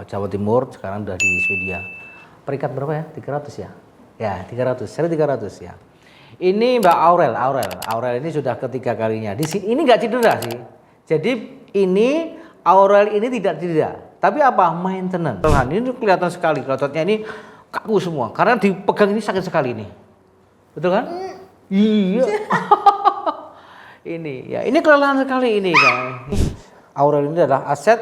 Jawa Timur, sekarang udah di Swedia. Peringkat berapa ya? 300 ya? Ya, 300, seri 300 ya. Ini Mbak Aurel ini sudah ketiga kalinya. Di sini ini nggak cedera sih. Jadi ini Aurel ini tidak cedera, tapi apa? Maintenance. Ini kelihatan sekali, ototnya ini kaku semua karena dipegang ini sakit sekali nih. Betul kan? Iya. Ini ya, ini kelelahan sekali ini kan. Aurel ini adalah aset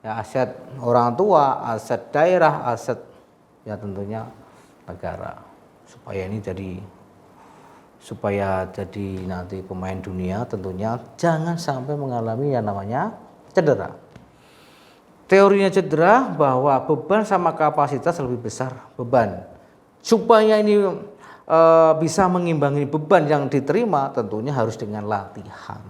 ya, aset orang tua, aset daerah, aset ya tentunya negara. Supaya jadi nanti pemain dunia tentunya jangan sampai mengalami yang namanya cedera. Teorinya cedera bahwa beban sama kapasitas lebih besar beban. Supaya ini bisa mengimbangi beban yang diterima tentunya harus dengan latihan.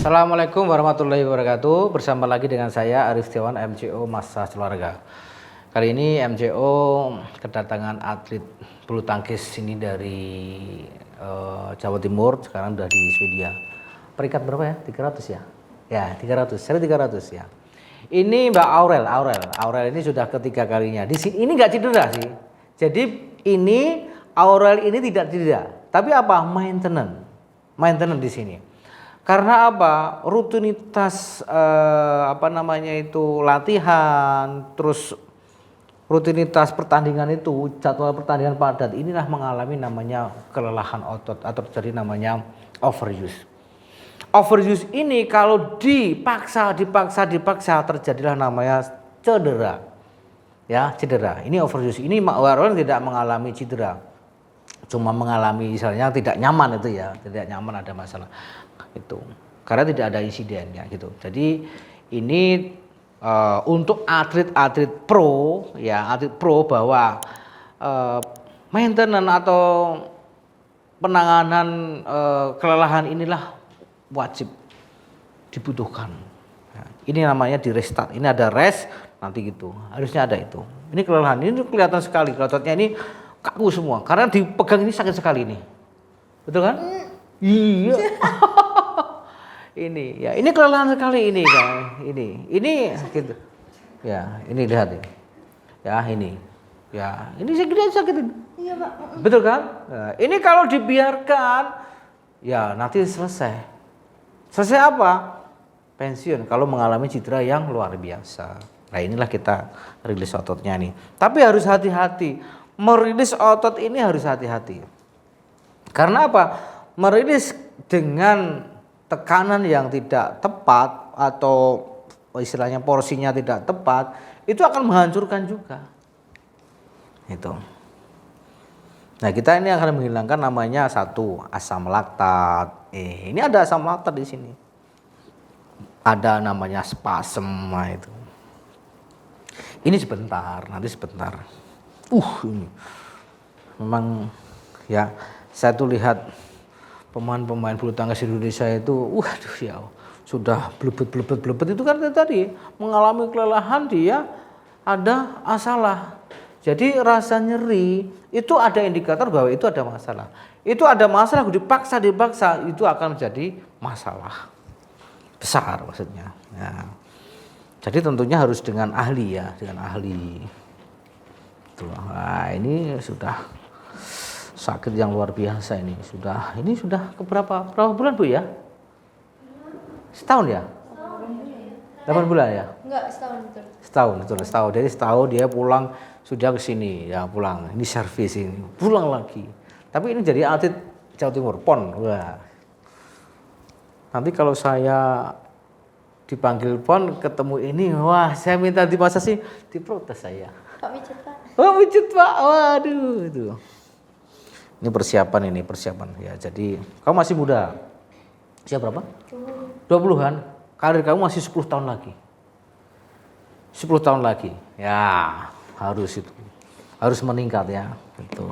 Assalamualaikum warahmatullahi wabarakatuh. Bersama lagi dengan saya Arif Setiawan, MCO Massage Keluarga. Kali ini MCO kedatangan atlet bulu tangkis ini dari Jawa Timur, sekarang udah di Swedia. Peringkat berapa ya? 300 ya? Ya, 300, seri 300 ya. Ini Mbak Aurel ini sudah ketiga kalinya. Di sini ini nggak cedera sih. Jadi ini Aurel ini tidak cedera, tapi apa? Maintenance di sini. Karena apa? Rutinitas latihan, terus rutinitas pertandingan itu, jadwal pertandingan padat, inilah mengalami namanya kelelahan otot atau terjadi namanya overuse. Overuse ini kalau dipaksa terjadilah namanya cedera. Ya, cedera. Ini overuse. Ini orang tidak mengalami cedera. Cuma mengalami misalnya tidak nyaman itu ya, tidak nyaman ada masalah. Itu karena tidak ada insiden ya gitu. Jadi ini untuk atlet pro bahwa maintenance atau penanganan kelelahan inilah wajib dibutuhkan. Ya, ini namanya di restart. Ini ada rest nanti gitu. Harusnya ada itu. Ini kelelahan ini kelihatan sekali, ototnya ini kaku semua karena dipegang ini sakit sekali nih. Betul kan? Iya. Ini kelelahan sekali ini kan. Ini gitu. Ya, ini lihat ya. Ya, ini. Ya, ini sakit. Iya, Pak. Betul kan? Nah, ini kalau dibiarkan ya nanti selesai. Selesai apa? Pensiun kalau mengalami cedera yang luar biasa. Nah, inilah kita rilis ototnya nih. Tapi harus hati-hati. Merilis otot ini harus hati-hati. Karena apa? Merilis dengan tekanan yang tidak tepat atau istilahnya porsinya tidak tepat, itu akan menghancurkan juga. Itu. Nah, kita ini akan menghilangkan namanya satu asam laktat. Ini ada asam laktat di sini. Ada namanya spasem itu. Ini sebentar, nanti sebentar. Ini. Memang ya, saya tuh lihat pemain bulu tangkis Indonesia itu, waduh ya, sudah blebet itu kan tadi mengalami kelelahan, dia ada masalah. Jadi rasa nyeri itu ada indikator bahwa itu ada masalah. Itu ada masalah, dipaksa itu akan menjadi masalah besar maksudnya. Ya. Jadi tentunya harus dengan ahli ya, Nah, ini sudah sakit yang luar biasa ini sudah berapa bulan Bu ya? Setahun ya? 8 bulan ya? Enggak, setahun betul. Setahun. Jadi setahun dia pulang sudah ke sini ya, pulang. Ini servis ini, pulang lagi. Tapi ini jadi atlet Jawa Timur, PON. Wah. Nanti kalau saya dipanggil PON ketemu ini, wah, saya minta dimasasi, diprotes saya. Pak pijet, Pak. Oh, pijet, Pak. Waduh itu. Ini persiapan ya. Jadi kamu masih muda. Usia berapa? 20-an. Karir kamu masih 10 tahun lagi. 10 tahun lagi. Ya, harus itu. Harus meningkat ya. Gitu.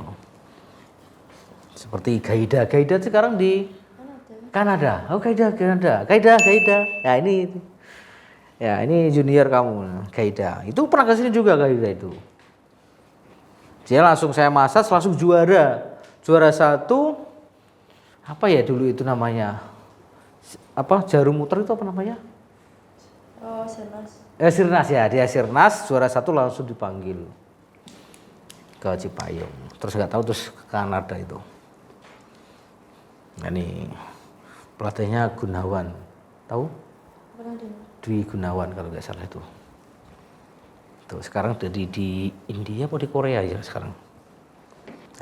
Seperti Gaida sekarang di Kanada. Oh, Gaida. Ya, ini junior kamu, Gaida. Itu pernah kesini juga Gaida itu. Dia langsung saya massage langsung juara 1. Apa ya dulu itu namanya? Apa jarum muter itu apa namanya? Oh, Sirnas. Sirnas ya, dia Sirnas juara 1 langsung dipanggil ke Cipayung. Terus nggak tahu terus ke Kanada itu. Nah, ini pelatihnya Gunawan, tahu? Dwi Gunawan kalau nggak salah itu. Tuh sekarang jadi di India atau di Korea ya sekarang.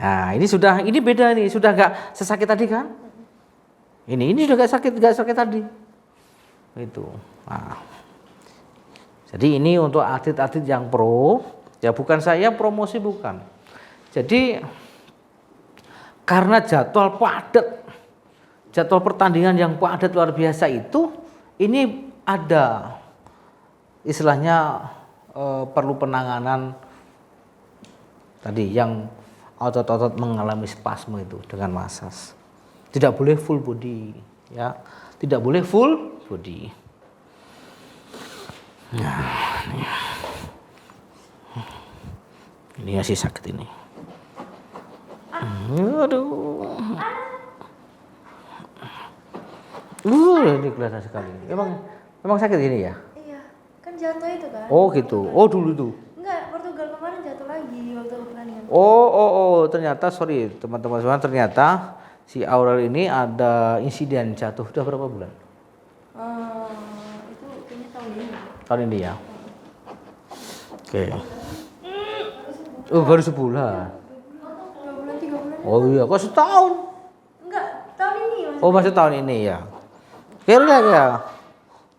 Nah ini beda nih, sudah nggak sesakit tadi kan? Ini sudah nggak sakit tadi. Itu. Nah, jadi ini untuk atlet-atlet yang pro, ya bukan saya promosi bukan. Jadi karena jadwal pertandingan yang padat luar biasa itu, ini ada istilahnya perlu penanganan tadi yang otot-otot mengalami spasme itu dengan massage. Tidak boleh full body, ya. Tidak boleh full body. Nah, ini masih sakit ini. Aduh. Ini kelihatan sekali. Emang sakit ini ya? Iya, kan jatuh itu kan. Oh gitu. Oh dulu tuh. Enggak, Portugal kemarin jatuh lagi waktu pertandingan. Oh, ternyata sorry teman-teman semua, ternyata si Aurel ini ada insiden jatuh. Udah berapa bulan? Itu kayaknya tahun ini. Tahun ini ya. Oke. Oh baru sebulan. 2 bulan 3 bulan. Oh iya, kok setahun? Enggak, tahun ini Mas. Oh masih tahun ini ya. Kira ya.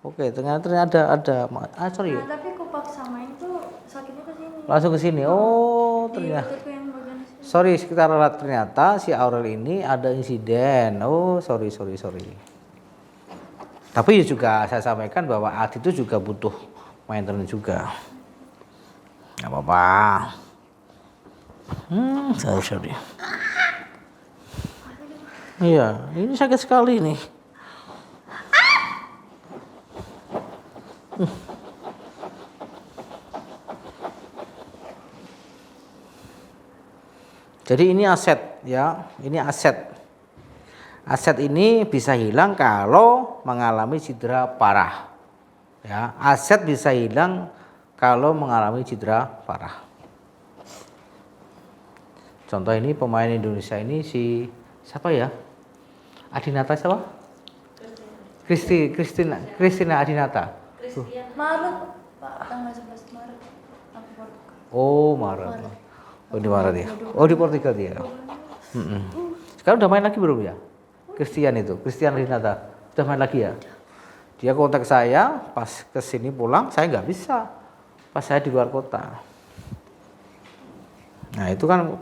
Oke, ternyata ada. Sorry. Nah, tapi aku paksa main tuh sakitnya ke sini. Langsung ke sini. Oh, Di ternyata. lututku yang bagian sini. Sorry, sekitar ternyata si Aurel ini ada insiden. Oh, sorry. Tapi juga saya sampaikan bahwa atlet itu juga butuh maintenance juga. Gak apa-apa. Sorry. Iya, ini sakit sekali nih. Jadi ini aset ya, ini aset. Aset ini bisa hilang kalau mengalami cedera parah. Ya, aset bisa hilang kalau mengalami cedera parah. Contoh ini pemain Indonesia ini si siapa ya? Adinata siapa? Christina Adinata. Maret, Pak, tanggal 11 Maret. Aku Portugal. Oh, Maret. Oh, di Maret ya. Oh, di Portugal dia. Sekarang udah main lagi belum ya? Christian Adinata. Udah main lagi ya? Dia kontak saya pas kesini pulang, saya nggak bisa. Pas saya di luar kota. Nah, itu kan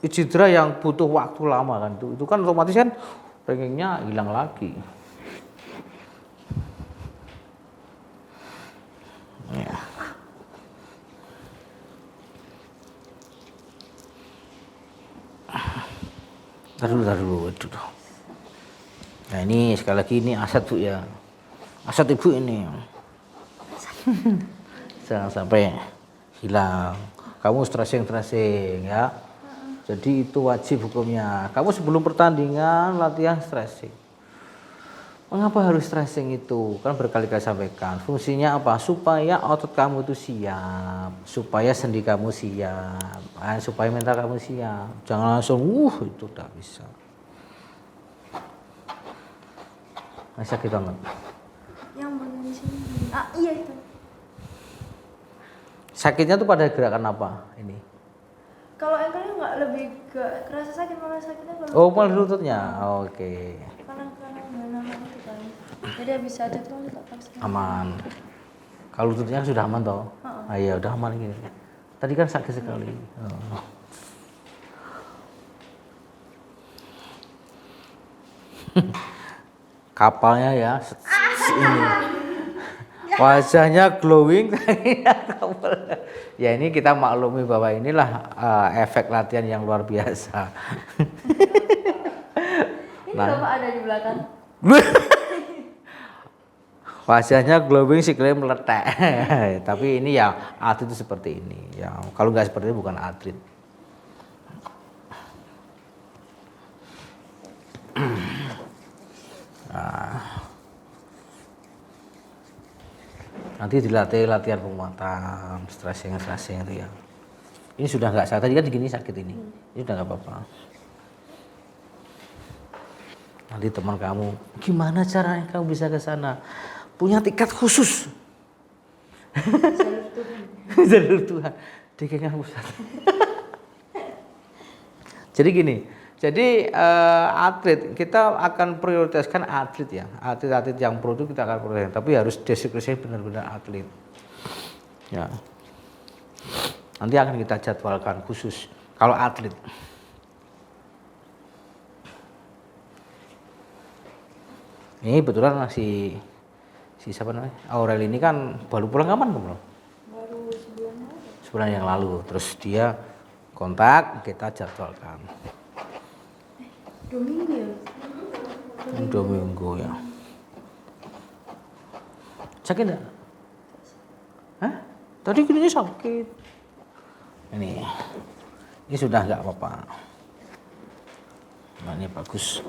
cedera yang butuh waktu lama kan. Itu kan otomatis kan pengennya hilang lagi. Ya. Tar dulu. Nah ini sekali lagi ini aset Bu ya. Aset Ibu ini. Jangan sampai hilang. Kamu stressing ya. Jadi itu wajib hukumnya. Kamu sebelum pertandingan latihan stressing. Mengapa harus stressing itu? Kan berkali-kali sampaikan. Fungsinya apa? Supaya otot kamu itu siap, supaya sendi kamu siap, supaya mental kamu siap. Jangan langsung itu udah bisa. Masih sakit banget. Yang bagian di sini. Iya itu. Sakitnya tuh pada gerakan apa ini? Kalau ankle nggak lebih ke kerasa sakit, malah sakitnya kalau Oh, malah lututnya. Oke. Karena nggak nahan itu kan. Jadi habis ada tuh tak paksa. Aman. Kalau lututnya sudah aman toh? Iya, udah aman gini. Tadi kan sakit sekali. Kapalnya ya, ini. Wajahnya glowing, ya ini kita maklumi bahwa inilah efek latihan yang luar biasa. Ini Bapak ada di belakang. Wajahnya glowing, sikilnya meletek. Tapi ini ya atlet itu seperti ini. Ya kalau nggak seperti itu bukan atlet. Nah. Nanti dilatih latihan penguatan, stretching itu ya. Ini sudah nggak sakit, tadi kan gini sakit ini. Ini udah nggak apa-apa. Nanti teman kamu, gimana caranya kamu bisa ke sana? Punya tiket khusus. Jalur Tuhan. Dikenal pusat. Jadi gini. Jadi atlet kita akan prioritaskan atlet ya, atlet-atlet yang pro itu kita akan prioritaskan, tapi harus deskripsinya benar-benar atlet. Ya. Nanti akan kita jadwalkan khusus kalau atlet. Ini kebetulan si siapa namanya Aurel ini kan baru pulang kapan kamu? Baru sebulan yang lalu. Terus dia kontak, kita jadwalkan. Domingo ya. Sakit enggak? Hah? Tadi gini sakit. Ini sudah enggak apa-apa. Nah, ini bagus.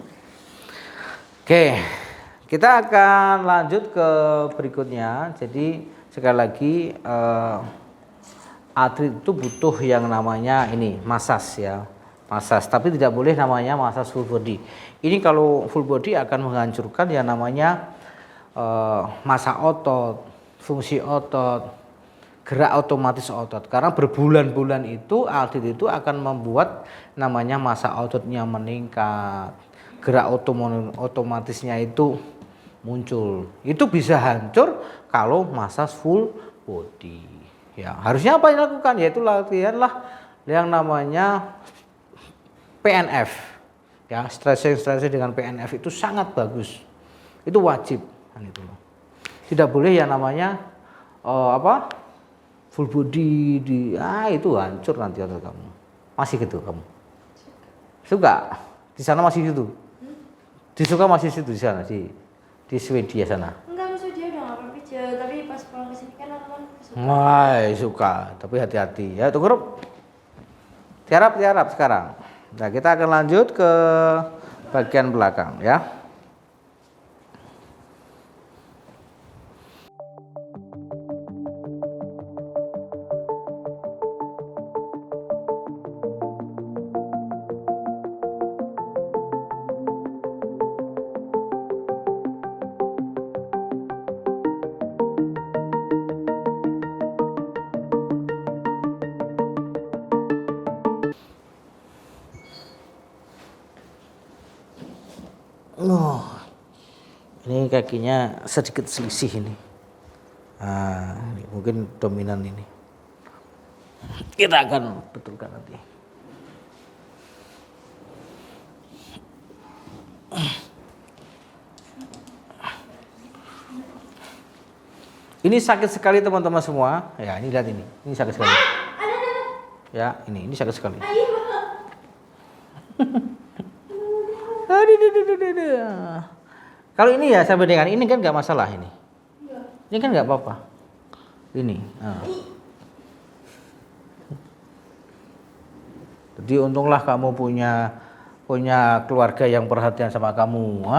Oke, kita akan lanjut ke berikutnya. Jadi sekali lagi atlet itu butuh yang namanya ini massage ya. Massage, tapi tidak boleh namanya massage full body. Ini kalau full body akan menghancurkan yang namanya massa otot, fungsi otot, gerak otomatis otot. Karena berbulan-bulan itu atlet itu akan membuat namanya massa ototnya meningkat, gerak otomatisnya itu muncul. Itu bisa hancur kalau massage full body. Ya, harusnya apa yang dilakukan? Yaitu latihanlah yang namanya PNF ya, stretching dengan PNF itu sangat bagus, itu wajib kan itu loh. Tidak boleh yang namanya full body itu hancur nanti otot kamu. Masih gitu kamu suka di sana masih gitu, disuka masih situ di sana di Swedia sana. Enggak, maksudnya udah nggak pernah pijat, tapi pas pulang kesini kan aku suka. Wah suka, tapi hati-hati ya. Tunggu tiarap sekarang. Nah, kita akan lanjut ke bagian belakang ya. Ini kakinya sedikit selisih ini. Ini mungkin dominan ini. Kita akan betulkan nanti. Ini sakit sekali teman-teman semua. Ya, ini lihat ini. Ini sakit sekali. Ya, ini sakit sekali. Kalau ini ya saya bandingkan, ini kan nggak masalah ini. Ini kan nggak apa-apa. Ini. Jadi untunglah kamu punya keluarga yang perhatian sama kamu,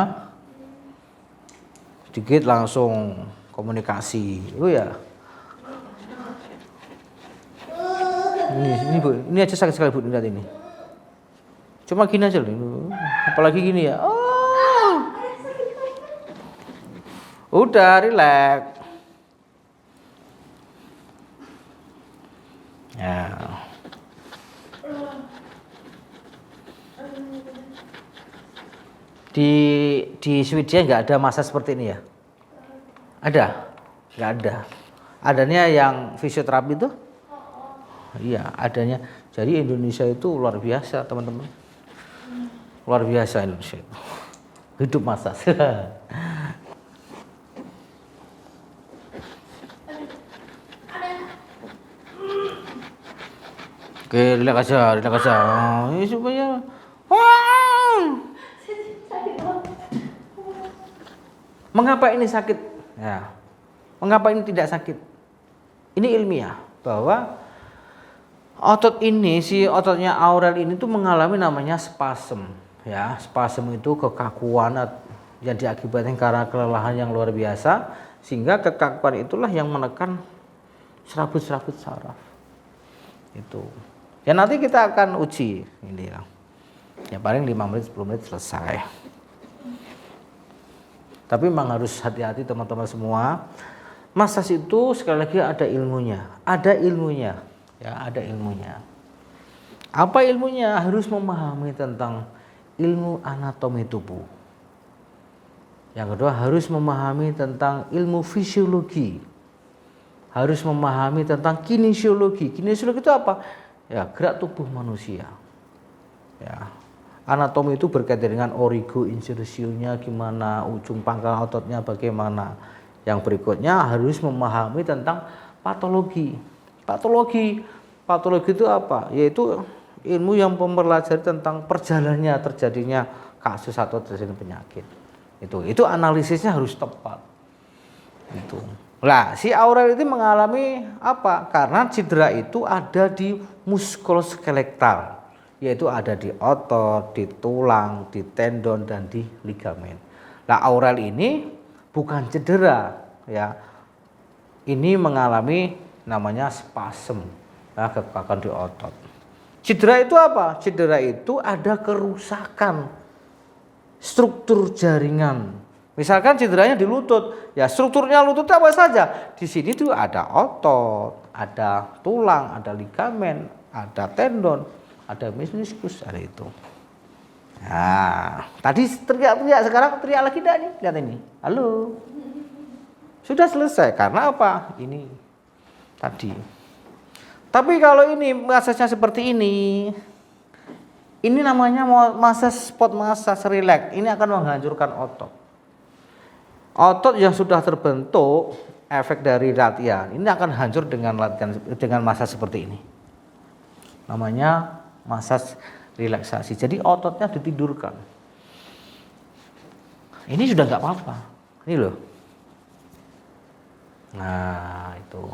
sedikit langsung komunikasi, ya. Ini Bu, ini aja sakit sekali Bu, lihat ini. Cuma gini aja loh, apalagi gini ya. Udah relax. Ya. Di Swedia nggak ada masa seperti ini ya? Ada? Nggak ada. Adanya yang fisioterapi itu? Iya, adanya. Jadi Indonesia itu luar biasa teman-teman. Luar biasa Indonesia itu. Hidup massage. Oke, relax aja. Ini supaya mengapa ini sakit? Ya. Mengapa ini tidak sakit? Ini ilmiah bahwa otot ini, si ototnya Aurel ini tuh mengalami namanya spasm. Ya, spasm itu kekakuan yang diakibatkan karena kelelahan yang luar biasa, sehingga kekakuan itulah yang menekan serabut-serabut saraf. Itu. Ya nanti kita akan uji ini ya. Ya paling 5 menit 10 menit selesai. Tapi memang harus hati-hati teman-teman semua. Massage itu sekali lagi ada ilmunya. Ya, ada ilmunya. Apa ilmunya? Harus memahami tentang ilmu anatomi tubuh. Yang kedua harus memahami tentang ilmu fisiologi. Harus memahami tentang kinesiologi. Kinesiologi itu apa? Ya, gerak tubuh manusia. Ya. Anatomi itu berkaitan dengan origo insersionya gimana, ujung pangkal ototnya bagaimana. Yang berikutnya harus memahami tentang patologi. Patologi itu apa? Yaitu ilmu yang mempelajari tentang perjalanannya terjadinya kasus atau terjadinya penyakit. Itu analisisnya harus tepat. Itu. Lah, si Aurel itu mengalami apa? Karena cedera itu ada di muskuloskeletal, yaitu ada di otot, di tulang, di tendon dan di ligamen. Nah, Aurel ini bukan cedera, ya. Ini mengalami namanya spasm, ya, kekakan di otot. Cedera itu apa? Cedera itu ada kerusakan struktur jaringan. Misalkan cederanya di lutut, ya strukturnya lutut apa saja? Di sini tuh ada otot, ada tulang, ada ligamen, ada tendon, ada meniskus, ada itu. Nah, tadi teriak-teriak, sekarang teriak lagi dah nih, lihat ini. Halo. Sudah selesai, karena apa? Ini tadi. Tapi kalau ini massage-nya seperti ini namanya massage spot massage relax. Ini akan menghancurkan otot. Otot yang sudah terbentuk efek dari latihan ini akan hancur dengan massage seperti ini. Namanya massage relaksasi. Jadi ototnya ditidurkan. Ini sudah nggak apa-apa. Ini loh. Nah itu.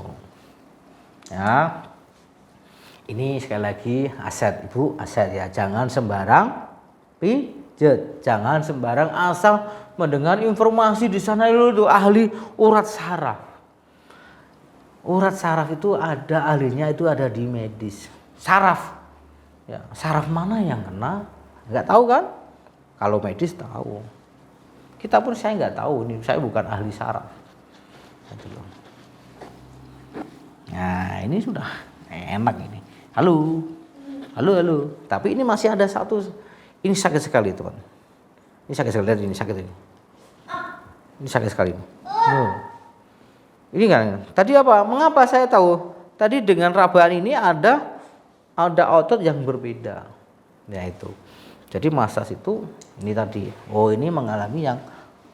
Ya. Ini sekali lagi aset ibu, aset ya. Jangan sembarang pijet, jangan sembarang asal mendengar informasi di sana itu ahli urat saraf. Urat saraf itu ada ahlinya, itu ada di medis. Saraf, ya saraf mana yang kena? Nggak tahu kan? Kalau medis tahu. Kita pun saya nggak tahu, ini saya bukan ahli saraf. Nah ini sudah enak ini. Halo. Tapi ini masih ada satu. Ini sakit sekali teman. Ini sakit sekali, lihat ini sakit ini. Ini sakit sekali. Ini kan. Tadi apa? Mengapa saya tahu? Tadi dengan rabahan ini ada otot yang berbeda. Ya itu. Jadi massage itu ini tadi. Oh ini mengalami yang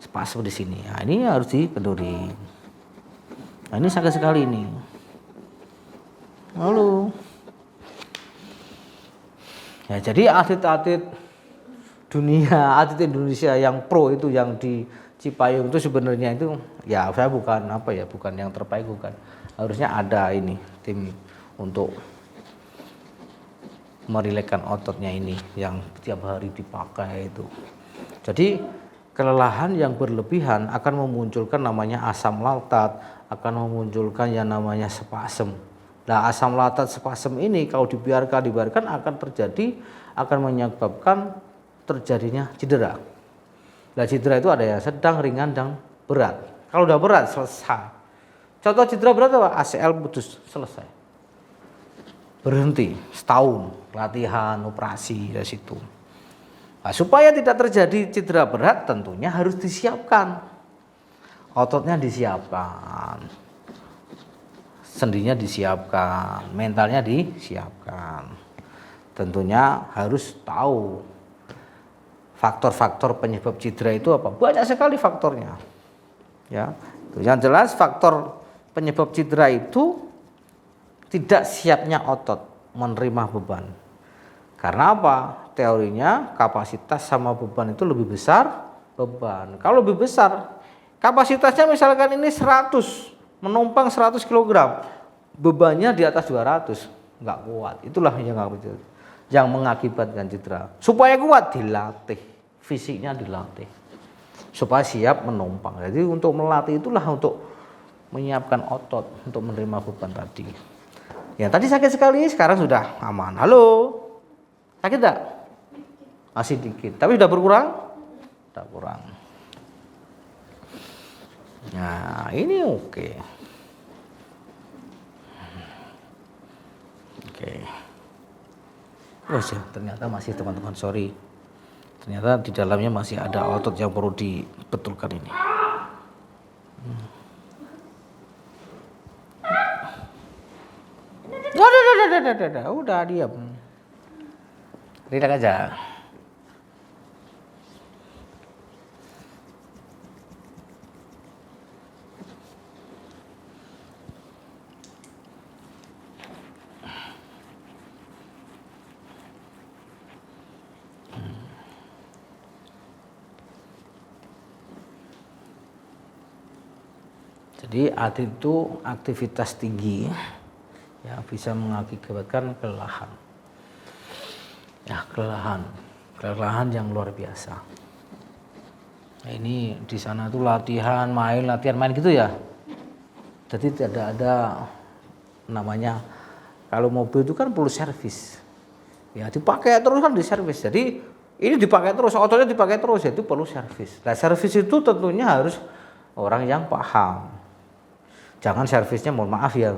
spasm di sini. Nah, ini harus dikenduri. Nah, ini sakit sekali ini. Halo. Ya, jadi atlet-atlet dunia, atlet Indonesia yang pro itu yang di Cipayung itu sebenarnya itu ya saya bukan yang terbaik bukan. Harusnya ada ini tim untuk merilekskan ototnya ini yang tiap hari dipakai itu. Jadi kelelahan yang berlebihan akan memunculkan namanya asam laktat, akan memunculkan yang namanya spasm. Nah, asam laktat spasm ini kalau dibiarkan akan menyebabkan terjadinya cedera. Nah, cedera itu ada yang sedang, ringan, dan berat. Kalau udah berat selesai. Contoh cedera berat apa? ACL putus, selesai. Berhenti setahun latihan operasi dari situ. Nah, supaya tidak terjadi cedera berat tentunya harus disiapkan. Ototnya disiapkan. Sendinya disiapkan, mentalnya disiapkan. Tentunya harus tahu faktor-faktor penyebab cedera itu apa? Banyak sekali faktornya. Ya, yang jelas faktor penyebab cedera itu tidak siapnya otot menerima beban. Karena apa? Teorinya kapasitas sama beban itu lebih besar beban. Kalau lebih besar, kapasitasnya misalkan ini 100, menumpang 100 kg, bebannya di atas 200, nggak kuat. Itulah yang mengakibatkan cedera. Supaya kuat dilatih, fisiknya dilatih, supaya siap menumpang. Jadi untuk melatih itulah untuk menyiapkan otot untuk menerima beban tadi. Ya tadi sakit sekali, sekarang sudah aman. Halo, sakit tak? Masih dikit, tapi sudah berkurang? Sudah kurang. Nah ini oke. Oh ya, ternyata masih teman-teman, sorry. Ternyata di dalamnya masih ada otot yang perlu dibetulkan ini. Udah diam. Relax aja. Jadi atlet itu aktivitas tinggi ya bisa mengakibatkan kelelahan. Ya, kelelahan yang luar biasa. Nah, ini di sana tuh latihan main gitu ya. Jadi tidak ada namanya, kalau mobil itu kan perlu servis. Ya, dipakai terus kan diservis. Jadi ini dipakai terus, ototnya dipakai terus, itu perlu servis. Nah, servis itu tentunya harus orang yang paham. Jangan servisnya, mohon maaf ya.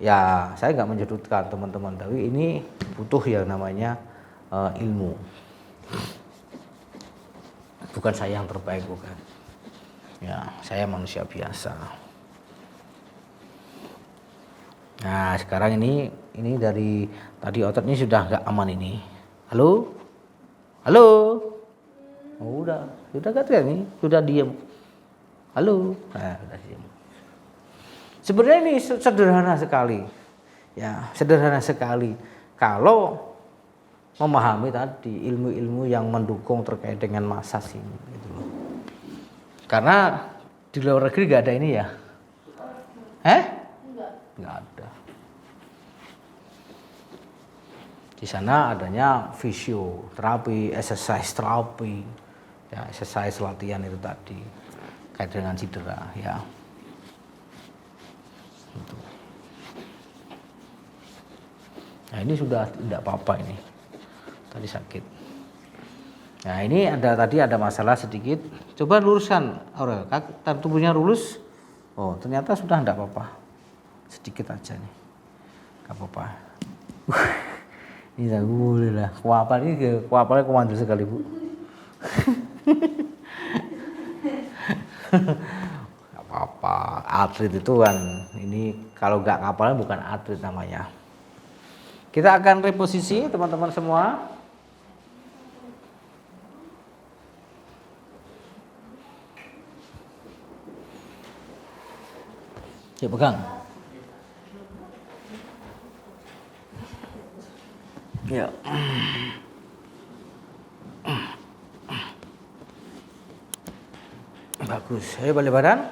Ya, saya nggak menyudutkan teman-teman, tapi ini butuh yang namanya ilmu. Bukan saya yang terbaik, bukan. Ya, saya manusia biasa. Nah, sekarang ini dari tadi ototnya sudah nggak aman ini. Halo, halo. Oh, udah gak ya nih, sudah diem. Halo, nah, udah diem. Sebenarnya ini sederhana sekali, ya sederhana sekali. Kalau memahami tadi ilmu-ilmu yang mendukung terkait dengan massage ini, gitu loh. Karena di luar negeri nggak ada ini ya, nggak ada. Di sana adanya fisioterapi, exercise terapi, ya exercise latihan itu tadi kait dengan cedera, ya. Nah ini sudah tidak apa-apa ini, tadi sakit. Nah ini tadi ada masalah sedikit, coba luruskan Aurel, tubuhnya lurus. Oh ternyata sudah tidak apa-apa, sedikit aja nih, nggak apa-apa. Ini tak boleh lah, kuapalnya komando sekali bu. Apa atlet itu kan ini kalau nggak kapalnya bukan atlet namanya. Kita akan reposisi teman-teman semua. Yuk pegang. Ya. Bagus. Ayo balik badan.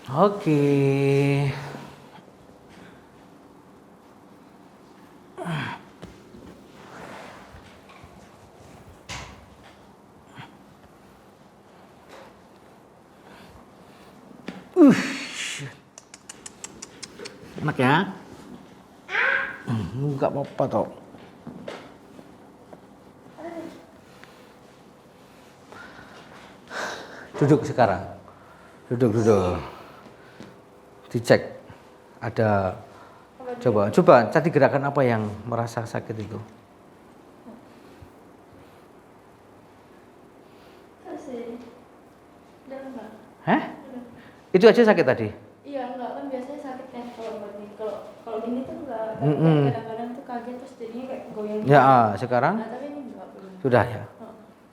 Oke. Enak ya? Enggak apa-apa toh. Duduk sekarang. Duduk. Dicek. Ada coba tadi gerakan apa yang merasa sakit itu? Hah? Itu aja sakit tadi? Iya, enggak kan biasanya sakitnya kalau gini tuh enggak. Kadang-kadang tuh kaget terus jadinya kayak goyang. Ya, sekarang? Nah, tapi ini enggak. Sudah ya?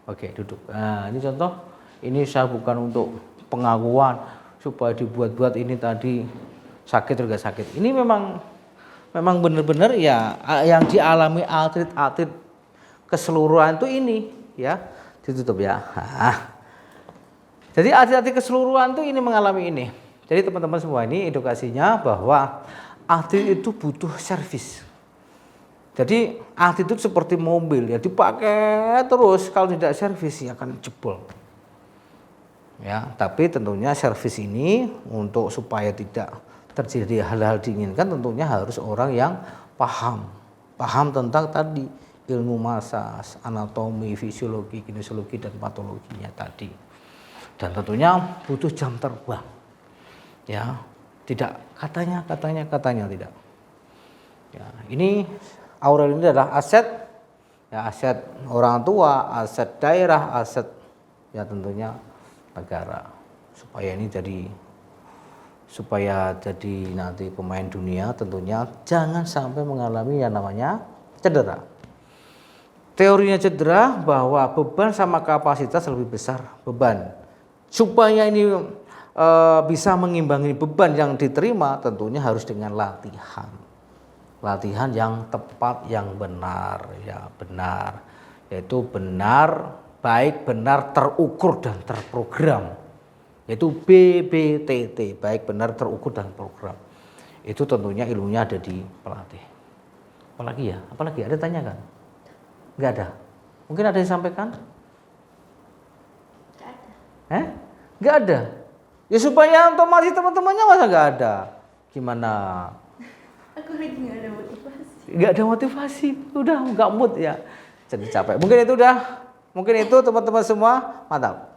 Oke, duduk. Nah, ini contoh. Ini saya bukan untuk pengakuan supaya dibuat-buat ini tadi sakit juga sakit. Ini memang benar-benar ya yang dialami atlet-atlet keseluruhan itu ini ya. Ditutup ya. Nah. Jadi atlet-atlet keseluruhan itu ini mengalami ini. Jadi teman-teman semua ini edukasinya bahwa atlet itu butuh servis. Jadi atlet itu seperti mobil ya, dipakai terus, kalau tidak servis ya akan jebol. Ya, tapi tentunya servis ini untuk supaya tidak terjadi hal-hal diinginkan tentunya harus orang yang paham tentang tadi ilmu massas, anatomi, fisiologi, kinesiologi dan patologinya tadi. Dan tentunya butuh jam terbang. Ya, tidak katanya tidak. Ya, ini Aurel ini adalah aset, ya aset orang tua, aset daerah, aset ya tentunya negara. Supaya jadi nanti pemain dunia tentunya jangan sampai mengalami yang namanya cedera. Teorinya cedera bahwa beban sama kapasitas lebih besar beban. Supaya ini bisa mengimbangi beban yang diterima tentunya harus dengan latihan yang tepat, yang benar, ya benar, yaitu baik benar terukur dan terprogram, yaitu BBTT, baik benar terukur dan program. Itu tentunya ilmunya ada di pelatih. Apalagi ada tanya kan? Nggak ada. Mungkin ada yang sampaikan? Nggak ada. Ya supaya otomatis teman-temannya masa nggak ada. Gimana? Aku lagi nggak ada motivasi. Nggak ada motivasi, udah nggak mood ya. Jadi capek. Mungkin itu teman-teman semua, mantap.